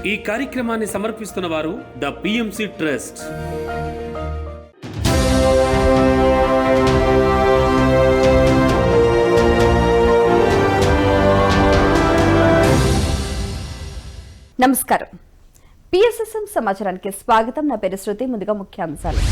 ఈ కార్యక్రమాన్ని సమర్పిస్తున్న వారు ద పిఎంసి ట్రస్ట్. నమస్కారం. పిఎస్ఎస్ఎం సమాచారానికి స్వాగతం. నా పేరు శృతి. ముందుగా ముఖ్యాంశాలు.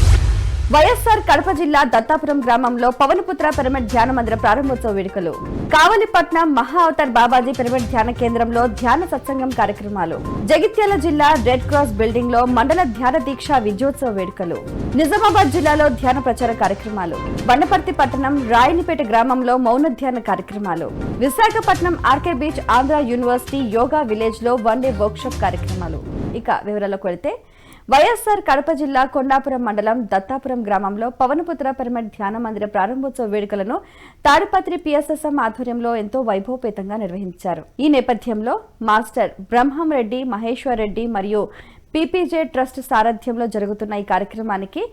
వైఎస్ఆర్ కడప జిల్లా దత్తాపురం గ్రామంలో పవనపుత్ర పిరమిడ్ ధ్యాన మందిర ప్రారంభోత్సవ వేడుకలు. కావలిపట్నం మహా అవతార్ బాబాజీ పిరమిడ్ ధ్యాన కేంద్రంలో ధ్యాన సత్సంగం కార్యక్రమాలు. జగిత్యాల జిల్లా రెడ్ క్రాస్ బిల్డింగ్ లో మండల ధ్యాన దీక్ష విజయోత్సవ వేడుకలు. నిజామాబాద్ జిల్లాలో ధ్యాన ప్రచార కార్యక్రమాలు. బండపర్తి పట్టణం రాయనిపేట గ్రామంలో మౌన ధ్యాన కార్యక్రమాలు. Visakhapatnam RK beach Andhra university yoga village లో 1 డే వర్క్షాప్ కార్యక్రమాలు. ఇక వివరాలకు వెళితే, వైఎస్ఆర్ కడప జిల్లా కొండాపురం మండలం దత్తాపురం గ్రామంలో పవనపుత్ర పిరమిడ్ ధ్యాన మందిర ప్రారంభోత్సవ వేడుకలను తాడిపత్రి పిఎస్ఎస్ఎం ఆధ్వర్యంలో ఎంతో వైభవపేతంగా నిర్వహించారు. ఈ నేపథ్యంలో మాస్టర్ బ్రహ్మం రెడ్డి, మహేశ్వర్ రెడ్డి మరియు పీపీజే ట్రస్ట్ సారథ్యంలో జరుగుతున్న ఈ కార్యక్రమానికి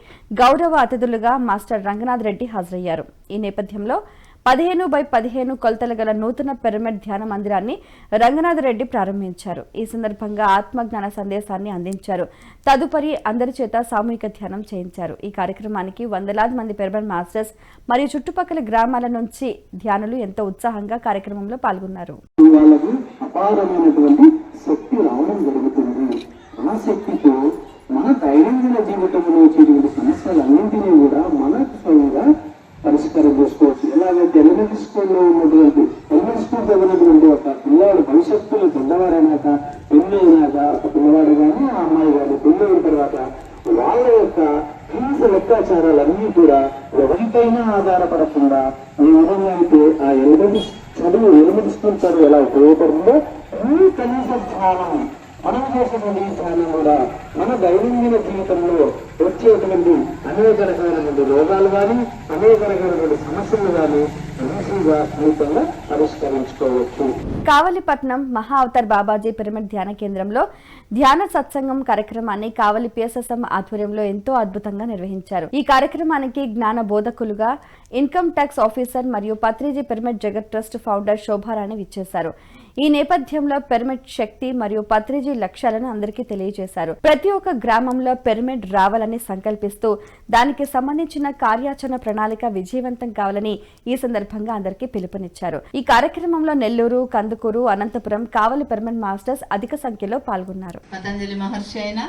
గౌరవ అతిథులుగా మాస్టర్ రంగనాథ్ రెడ్డి హాజరయ్యారు. ఈ నేపథ్యంలో 15x15 కొలతల గల నూతన పిరమిడ్ ధ్యాన మందిరాన్ని రంగనాథ్ రెడ్డి ప్రారంభించారు. ఈ సందర్భంగా ఆత్మజ్ఞాన సందేశాన్ని అందించారు. తదుపరి అందరి చేత సామూహిక ధ్యానం చేయించారు. ఈ కార్యక్రమానికి వందలాది మంది పిరమిడ్ మాస్టర్స్ మరియు చుట్టుపక్కల గ్రామాల నుంచి ధ్యానులు ఎంతో ఉత్సాహంగా కార్యక్రమంలో పాల్గొన్నారు. మన దైనందిన జీవితంలో వచ్చేటువంటి సమస్యలన్నింటినీ కూడా మనకు స్వయంగా పరిష్కారం చేసుకోవచ్చు. ఎలాగైతే ఎలిమెంటరీ స్కూల్లో ఉన్నటువంటి ఒక పిల్లవాడు భవిష్యత్తులో పెద్దవారైనాక పెళ్లి అయినాక ఒక పిల్లవాడు కానీ ఆ అమ్మాయి కానీ పెళ్లి అయిన తర్వాత వాళ్ళ యొక్క హింస లెక్కాచారాలన్నీ కూడా ఎవరిపైనా ఆధారపడకుండా ఈ విధంగా అయితే ఆ ఎలిమెంటరీ స్కూల్ చదువు ఎలా ఉపయోగపడుతుందో ఈ కనీస ధ్యానం మనం చేసేటువంటి ఈ ధ్యానం కూడా మన దైనందిన జీవితంలో వచ్చేటువంటి అనేక రకమైనటువంటి రోగాలు కానీ అనేక రకమైనటువంటి సమస్యలు కానీ ఈజీగా ఫలితంగా పరిష్కరించుకోవచ్చు. కావలిపట్నం మహా అవతార్ బాబాజీ పిరమిడ్ ధ్యాన కేంద్రంలో ధ్యాన సత్సంగం కార్యక్రమాన్ని కావలి పిఎస్ఎస్ఎం ఆధ్వర్యంలో ఎంతో అద్భుతంగా నిర్వహించారు. ఈ కార్యక్రమానికి జ్ఞాన బోధకులుగా ఇన్కమ్ ట్యాక్స్ ఆఫీసర్ మరియు పత్రిజీ పిరమిడ్ జగత్ ట్రస్ట్ ఫౌండర్ శోభారాణి విచ్చేశారు. ఈ నేపథ్యంలో పిరమిడ్ శక్తి మరియు పత్రిజీ లక్ష్యాలను అందరికీ తెలియజేశారు. ప్రతి ఒక్క గ్రామంలో పిరమిడ్ రావాలని సంకల్పిస్తూ దానికి సంబంధించిన కార్యాచరణ ప్రణాళిక విజయవంతం కావాలని ఈ సందర్భంగా అందరికీ పిలుపునిచ్చారు. ఈ కార్యక్రమంలో నెల్లూరు, కందుకూరు, అనంతపురం, కావలి పిరమిడ్ మాస్టర్స్ అధిక సంఖ్యలో పాల్గొన్నారు. పతంజలి మహర్షి అయినా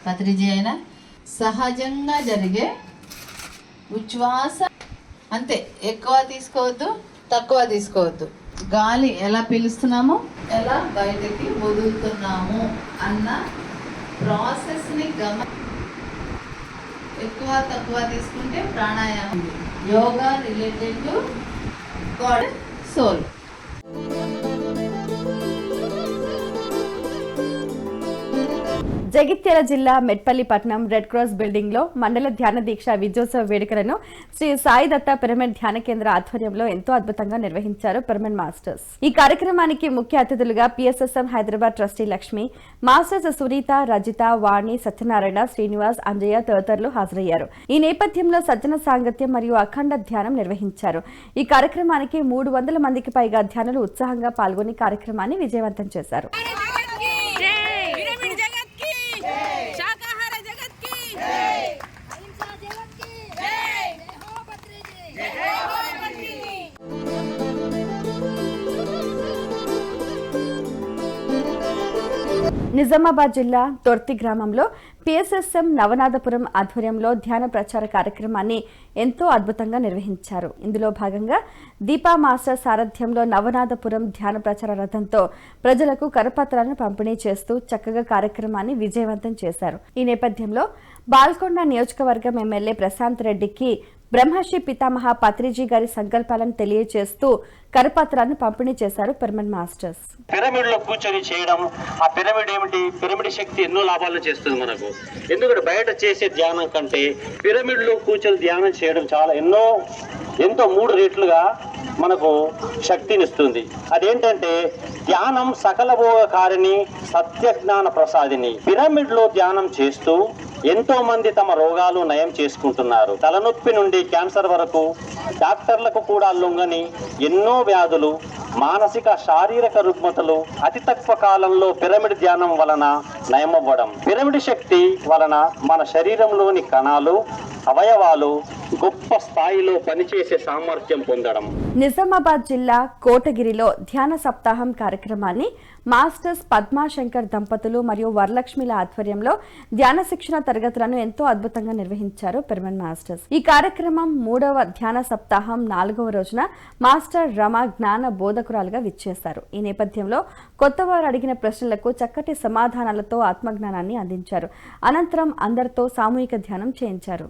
పత్రిజీ అయినా సహజంగా జరిగే ఉచ్ఛ్వాస అంతే, ఎక్కువ తీసుకోవద్దు, తక్కువ తీసుకోవద్దు. గాలి ఎలా పీలుస్తున్నాము, ఎలా బయటకి వదులుతున్నాము అన్న ప్రాసెస్ని ఎక్కువ తక్కువ తీసుకుంటే ప్రాణాయామం. Yoga related to god soul. Jagtial జిల్లా మెట్పల్లి పట్టణం రెడ్ క్రాస్ బిల్డింగ్ లో మండల ధ్యాన దీక్ష విజయోత్సవ వేడుకలను శ్రీ సాయి దత్త పిరమిడ్ ధ్యాన కేంద్ర ఆధ్వర్యంలో ఎంతో అద్భుతంగా నిర్వహించారు పిరమిడ్ మాస్టర్స్. ఈ కార్యక్రమానికి ముఖ్య అతిథులుగా PSSM Hyderabad trustee Lakshmi, masters Sunitha, Rajitha, Vani, Satyanarayana, Srinivas, Anjaiah తదితరులు హాజరయ్యారు. ఈ నేపథ్యంలో సజ్జన సాంగత్యం మరియు అఖండ ధ్యానం నిర్వహించారు. ఈ కార్యక్రమానికి 300 మందికి పైగా ధ్యానులు ఉత్సాహంగా పాల్గొని కార్యక్రమాన్ని విజయవంతం చేశారు. నిజామాబాద్ జిల్లా తొర్తి గ్రామంలో పిఎస్ఎస్ఎం నవనాథపురం ఆధ్వర్యంలో ధ్యాన ప్రచార కార్యక్రమాన్ని ఎంతో అద్భుతంగా నిర్వహించారు. ఇందులో భాగంగా దీపా మాస్టర్ సారథ్యంలో నవనాథపురం ధ్యాన ప్రచార రథంతో ప్రజలకు కరపత్రాలను పంపిణీ చేస్తూ చక్కగా కార్యక్రమాన్ని విజయవంతం చేశారు. ఈ నేపథ్యంలో బాల్కొండ నియోజకవర్గం ఎమ్మెల్యే ప్రశాంత్ రెడ్డికి బ్రహ్మశ్రీ పితామహ పత్రిజీ గారి సంకల్పాలను తెలియజేస్తూ కరపత్రాన్ని పంపిణీ చేశారు పిరమిడ్ మాస్టర్స్. పిరమిడ్ లో కూర్చొని చేయడం, ఆ పిరమిడ్ ఏమిటి, పిరమిడ్ శక్తి ఎన్నో లాభాలను చేస్తుంది మనకు. ఎందుకంటే బయట చేసే ధ్యానం కంటే పిరమిడ్ లో కూర్చొని ధ్యానం చేయడం చాలా ఎంతో 3 రెట్లుగా మనకు శక్తినిస్తుంది. అదేంటంటే ధ్యానం సకల భోగకారిణి, సత్యజ్ఞాన ప్రసాదిని. పిరమిడ్ లో ధ్యానం చేస్తూ ఎంతో మంది తమ రోగాలు నయం చేసుకుంటున్నారు. తలనొప్పి నుండి క్యాన్సర్ వరకు డాక్టర్లకు కూడా లొంగని ఎన్నో వ్యాధులు మానసిక శారీరక రుగ్మతలు అతి తక్కువ కాలంలో పిరమిడ్ ధ్యానం వలన నయమవ్వడం. పిరమిడ్ శక్తి వలన మన శరీరంలోని కణాలు, అవయవాలు గొప్ప స్థాయిలో పనిచేసే సామర్థ్యం పొందడం. నిజామాబాద్ జిల్లా కోటగిరిలో ధ్యాన సప్తాహం కార్యక్రమాన్ని మాస్టర్స్ పద్మాశంకర్ దంపతులు మరియు వరలక్ష్మిల ఆధ్వర్యంలో ధ్యాన శిక్షణ తరగతులను ఎంతో అద్భుతంగా నిర్వహించారు పిరమిడ్ మాస్టర్స్. ఈ కార్యక్రమం 3వ ధ్యాన సప్తాహం 4వ రోజున మాస్టర్ రమ జ్ఞాన బోధకురాలుగా విచ్చేశారు. ఈ నేపథ్యంలో కొత్తవారు అడిగిన ప్రశ్నలకు చక్కటి సమాధానాలతో ఆత్మజ్ఞానాన్ని అందించారు. అనంతరం అందరితో సామూహిక ధ్యానం చేయించారు.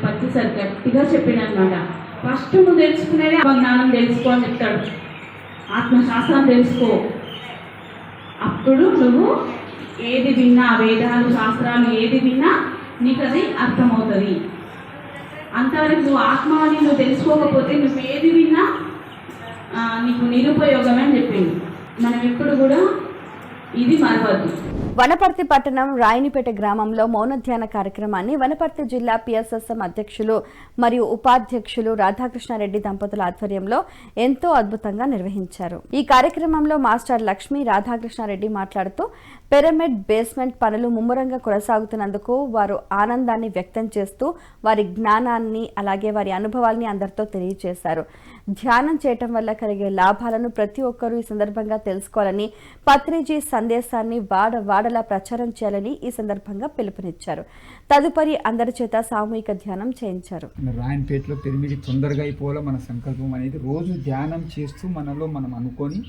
గట్టిగా చెప్పినమాట, ఫస్ట్ నువ్వు తెలుసుకునేది జ్ఞానం తెలుసుకో అని చెప్తాడు. ఆత్మశాస్త్రం తెలుసుకో, అప్పుడు నువ్వు ఏది విన్నా, వేదాలు శాస్త్రాలు ఏది విన్నా నీకు అది అర్థమవుతుంది. అంతవరకు నువ్వు ఆత్మని నువ్వు తెలుసుకోకపోతే నువ్వు ఏది విన్నా నీకు నిరుపయోగమే అని చెప్పింది. మనం ఎప్పుడు కూడా ఇది మరవద్దు. వనపర్తి పట్టణం రాయనిపేట గ్రామంలో మౌన ధ్యాన కార్యక్రమాన్ని వనపర్తి జిల్లా పిఎస్ఎస్ఎం అధ్యక్షులు మరియు ఉపాధ్యక్షులు రాధాకృష్ణారెడ్డి దంపతుల ఆధ్వర్యంలో ఎంతో అద్భుతంగా నిర్వహించారు. ఈ కార్యక్రమంలో మాస్టర్ లక్ష్మీ రాధాకృష్ణారెడ్డి మాట్లాడుతూ పిరమిడ్ బేస్మెంట్ పనులు ముమ్మరంగా కొనసాగుతున్నందుకు వారు ఆనందాన్ని వ్యక్తం చేస్తూ వారి జ్ఞానాన్ని అలాగే వారి అనుభవాల్ని అందరితో తెలియజేశారు. ధ్యానం చేయటం వల్ల కలిగే లాభాలను ప్రతి ఒక్కరూ ఈ సందర్భంగా తెలుసుకోవాలని, పత్రిజీ సందేశాన్ని వాడలా ప్రచారం చేయాలని ఈ సందర్భంగా పిలుపునిచ్చారు. తదుపరి అందరి చేత సామూహిక ధ్యానం చేయించారు. రాయన్పేటలో పిరమిడ్ తొందరగా అయిపోవాలో మన సంకల్పం అనేది రోజు ధ్యానం చేస్తూ మనలో మనం అనుకొని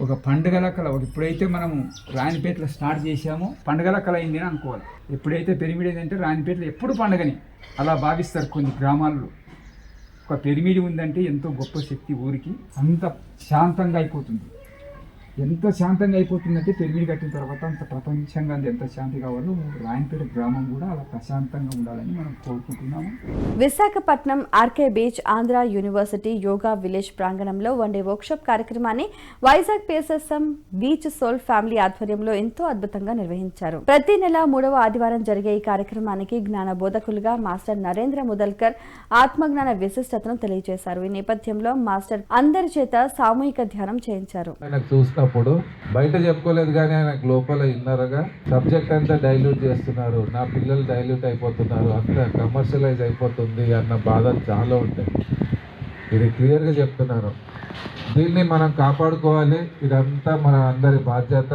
ఒక పండుగల కళ, ఎప్పుడైతే మనము రాయన్పేటలో స్టార్ట్ చేసామో పండుగల కళ అయింది అని అనుకోవాలి. ఎప్పుడైతే పిరమిడ్ ఏంటంటే రాయన్పేటలో ఎప్పుడు పండుగని అలా భావిస్తారు కొన్ని గ్రామాల్లో. ఒక పిరమిడ్ ఉందంటే ఎంతో గొప్ప శక్తి, ఊరికి అంత శాంతంగా అయిపోతుంది. ఎంత శాంతంగా అయిపోతుందంటే పిరమిడ్ కట్టిన తర్వాత అంత ప్రపంచంగా ఎంత శాంతి కావాలో రాయన్పేట గ్రామం కూడా అలా ప్రశాంతంగా ఉండాలని మనం కోరుకుంటున్నాము. Visakhapatnam RK beach Andhra university yoga village ప్రాంగణంలో వన్ డే వర్క్షాప్ కార్యక్రమాన్ని Vizag PSSM beach soul family ఆధ్వర్యంలో ఎంతో అద్భుతంగా నిర్వహించారు. ప్రతి నెల 3వ ఆదివారం జరిగే ఈ కార్యక్రమానికి జ్ఞాన బోధకులుగా మాస్టర్ నరేంద్ర ముదల్కర్ ఆత్మజ్ఞాన విశిష్టతను తెలియజేశారు. ఈ నేపథ్యంలో మాస్టర్ అందరి చేత సామూహిక ధ్యానం చేయించారు. అప్పుడు బయట చెప్పుకోలేదు కానీ ఆయనకు లోపల ఇన్నరగా సబ్జెక్ట్ అంతా డైల్యూట్ చేస్తున్నారు, నా పిల్లలు డైల్యూట్ అయిపోతున్నారు, అంతా కమర్షియలైజ్ అయిపోతుంది అన్న బాధలు చాలా ఉంటాయి. ఇది క్లియర్గా చెప్తున్నారు. దీన్ని మనం కాపాడుకోవాలి. ఇదంతా మన అందరి బాధ్యత.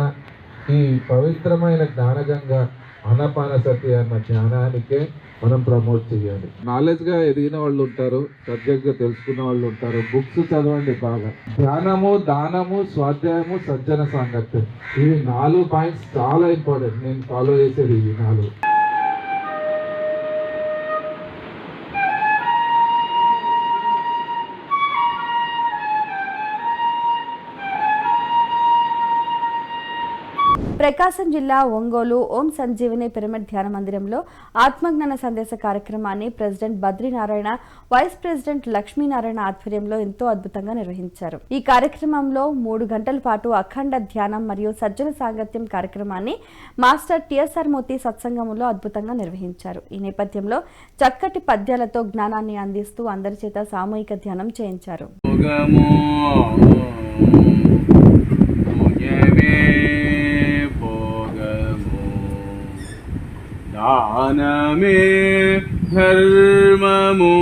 ఈ పవిత్రమైన జ్ఞానగంగా ఆనాపానసతి అన్న జ్ఞానానికే మనం ప్రమోట్ చేయాలి. నాలెడ్జ్గా ఎదిగిన వాళ్ళు ఉంటారు, సబ్జెక్ట్గా తెలుసుకున్న వాళ్ళు ఉంటారు. బుక్స్ చదవండి బాగా. ధ్యానము, దానము, స్వాధ్యాయము, సజ్జన సాంగత్యం, ఇవి 4 పాయింట్స్ చాలా ఇంపార్టెంట్. నేను ఫాలో చేసేది ఇవి 4. ప్రకాశం జిల్లా ఒంగోలు ఓం సంజీవిని పిరమిడ్ ధ్యాన మందిరంలో ఆత్మజ్ఞాన సందేశ కార్యక్రమాన్ని president Badrinarayana, vice president Lakshminarayana ఆధ్వర్యంలో ఎంతో అద్భుతంగా నిర్వహించారు. ఈ కార్యక్రమంలో 3 గంటల పాటు అఖండ ధ్యానం మరియు సజ్జన సాంగత్యం కార్యక్రమాన్ని మాస్టర్ టిఎస్ఆర్ మూర్తి సత్సంగంలో అద్భుతంగా నిర్వహించారు. ఈ నేపథ్యంలో చక్కటి పద్యాలతో జ్ఞానాన్ని అందిస్తూ అందరి చేత సామూహిక ధ్యానం చేయించారు. दानमे धर्ममो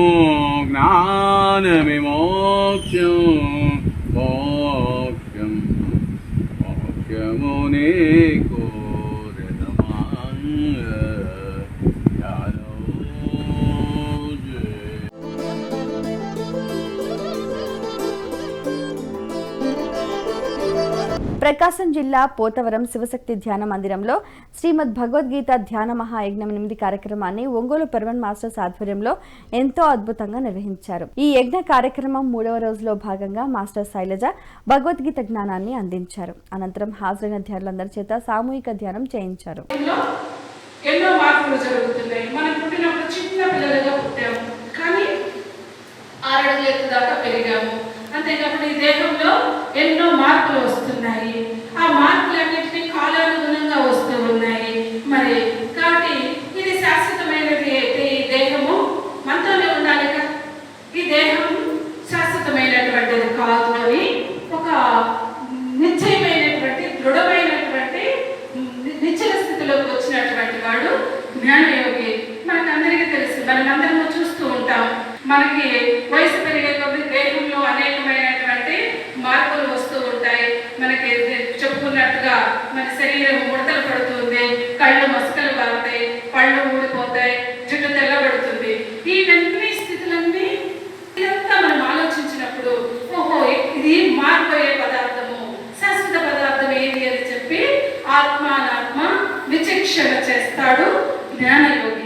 ज्ञानमे मोक्षं मोक्षं मोक्षमुनेको ప్రకాశం జిల్లా పోతవరం శివశక్తి ధ్యాన మందిరంలో శ్రీమద్ భగవద్గీత ధ్యాన మహాయజ్ఞం 8 కార్యక్రమాన్ని ఒంగోలు పిరమిడ్ మాస్టర్స్ ఆధ్వర్యంలో ఎంతో అద్భుతంగా నిర్వహించారు. ఈ యజ్ఞ కార్యక్రమం 3వ రోజులో భాగంగా మాస్టర్ శైలజ భగవద్గీత జ్ఞానాన్ని అందించారు. అనంతరం హాజరైన ధ్యానులందరి చేత సామూహిక ధ్యానం చేయించారు. ఎన్నో మార్పులు జరుగుతున్నాయి. మనం పుట్టినప్పుడు చిన్న పిల్లలుగా పుట్టాము, కానీ 6 అడుగుల ఎత్తు దాకా పెరిగాము. అంతేకాకుండా ఈ దేహంలో ఎన్నో మార్పులు వస్తున్నాయి. ఆ మార్పులన్నింటినీ కాలానుగుణంగా వస్తూ ఉన్నాయి. మరి కాబట్టి ఇది శాశ్వతమైనది అయితే ఈ దేహము మనతోనే ఉండాలి కదా. ఈ దేహం శాశ్వతమైనటువంటిది కాదు అని వలనగా మన శరీరం ముడతలు పడుతుంది, కళ్ళు మసకలు బారుతాయి, పళ్ళు ఊడిపోతాయి, జుట్టు తెల్లబడుతుంది. ఇవన్నీ స్థితులన్నీ ఇదంతా మనం ఆలోచించినప్పుడు ఓహో ఇది మారిపోయే పదార్థము, శాశ్వత పదార్థం ఏది అని చెప్పి ఆత్మానాత్మ విచక్షణ చేస్తాడు జ్ఞానయోగి.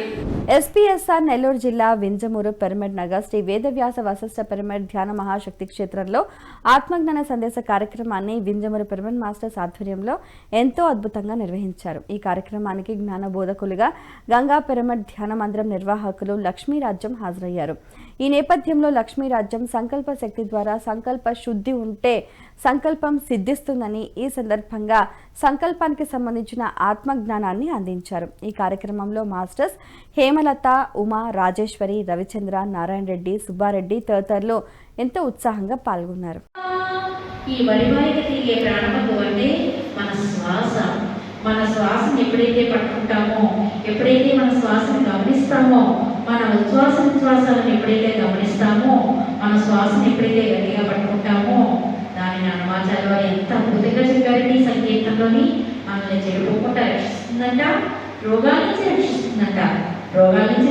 ఎస్పీఎస్ఆర్ నెల్లూరు జిల్లా వింజమూరు పిరమిడ్ నగర్ శ్రీ వేదవ్యాస వశిష్ఠ పిరమిడ్ ధ్యాన మహాశక్తి క్షేత్రంలో ఆత్మజ్ఞాన సందేశ కార్యక్రమాన్ని వింజమూరు పిరమిడ్ మాస్టర్స్ ఆధ్వర్యంలో ఎంతో అద్భుతంగా నిర్వహించారు. ఈ కార్యక్రమానికి జ్ఞాన బోధకులుగా గంగా పిరమిడ్ ధ్యాన మందిరం నిర్వాహకులు లక్ష్మీరాజ్యం హాజరయ్యారు. ఈ నేపథ్యంలో లక్ష్మీరాజ్యం సంకల్ప శక్తి ద్వారా సంకల్ప శుద్ధి ఉంటే సంకల్పం సిద్ధిస్తుందని, ఈ సందర్భంగా సంకల్పానికి సంబంధించిన ఆత్మజ్ఞానాన్ని అందించారు. ఈ కార్యక్రమంలో మాస్టర్స్ హేమలత, ఉమా, రాజేశ్వరి, రవిచంద్ర, నారాయణ రెడ్డి, సుబ్బారెడ్డి తదితరులు ఎంతో ఉత్సాహంగా పాల్గొన్నారు. ఈ వడివాయికి తిరిగే ప్రాణము అంటే మన శ్వాసను ఎప్పుడైతే పట్టుకుంటామో, ఎప్పుడైతే మన శ్వాసను గమనిస్తామో, మన ఉచ్ఛ్వాసాలను ఎప్పుడైతే గమనిస్తామో, మన శ్వాసను ఎప్పుడైతే గట్టిగా పట్టుకుంటామో, దానిని హనుమాచార్య ఎంత అద్భుతంగా చెప్పారండి. సంగీతంలోని మనల్ని చెడిపోకుండా రక్షిస్తుందంట, రోగాల నుంచి రక్షిస్తుందంట, రోగాల నుంచి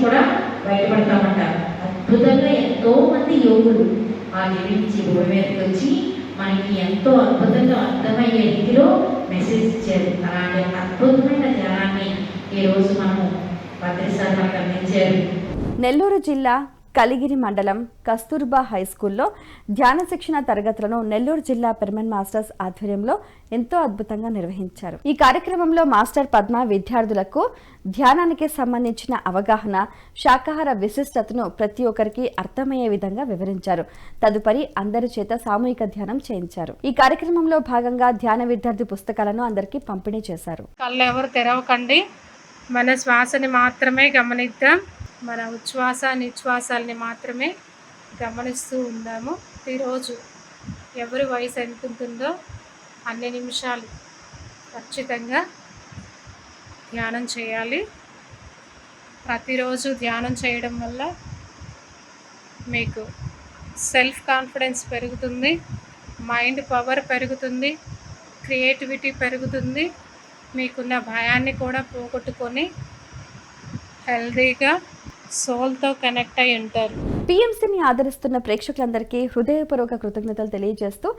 కూడా బయటపడతామంట. అద్భుతంగా ఎంతో మంది యోగులు ఆ నుంచి భూమి మీదకి వచ్చి మనకి ఎంతో అద్భుతంగా అర్థమయ్యే రీతిలో మెసేజ్ ఇచ్చారు. అలాంటి అద్భుతమైన ధ్యానాన్ని ఈరోజు మనము భద్రసారి మనకు అందించారు. నెల్లూరు జిల్లా కలిగిరి మండలం కస్తూర్బా హై స్కూల్లో ధ్యాన శిక్షణ తరగతులను నెల్లూరు జిల్లా పిరమిడ్ మాస్టర్స్ ఆధ్వర్యంలో ఎంతో అద్భుతంగా నిర్వహించారు. ఈ కార్యక్రమంలో మాస్టర్ పద్మ విద్యార్థులకు ధ్యానానికి సంబంధించిన అవగాహన, శాకాహార విశిష్టతను ప్రతి ఒక్కరికి అర్థమయ్యే విధంగా వివరించారు. తదుపరి అందరి చేత సామూహిక ధ్యానం చేయించారు. ఈ కార్యక్రమంలో భాగంగా ధ్యాన విద్యార్థి పుస్తకాలను అందరికీ పంపిణీ చేశారు. కళ్ళు ఎవరు తెరవకండి, మన శ్వాసని మాత్రమే గమనిద్దాం, మన ఉచ్ఛ్వాస నిశ్వాసాలని మాత్రమే గమనిస్తూ ఉందాము. ఈరోజు ఎవరి వయసు ఎంత ఉంటుందో అన్ని నిమిషాలు ఖచ్చితంగా ధ్యానం చేయాలి. ప్రతిరోజు ధ్యానం చేయడం వల్ల మీకు సెల్ఫ్ కాన్ఫిడెన్స్ పెరుగుతుంది, మైండ్ పవర్ పెరుగుతుంది, క్రియేటివిటీ పెరుగుతుంది, మీకున్న భయాన్ని కూడా పోగొట్టుకొని హెల్దీగా సోల్తో కనెక్ట్ అయి ఉంటారు. పిఎంసీని ఆదరిస్తున్న ప్రేక్షకులందరికీ హృదయపూర్వక కృతజ్ఞతలు తెలియజేస్తూ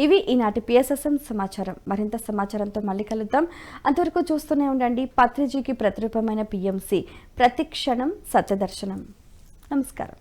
ఇవి ఈనాటి పిఎస్ఎస్ఎం సమాచారం. మరింత సమాచారంతో మళ్ళీ కలుద్దాం. అంతవరకు చూస్తూనే ఉండండి పత్రిజీకి ప్రతిరూపమైన పిఎంసీ, ప్రతి క్షణం సత్యదర్శనం. నమస్కారం.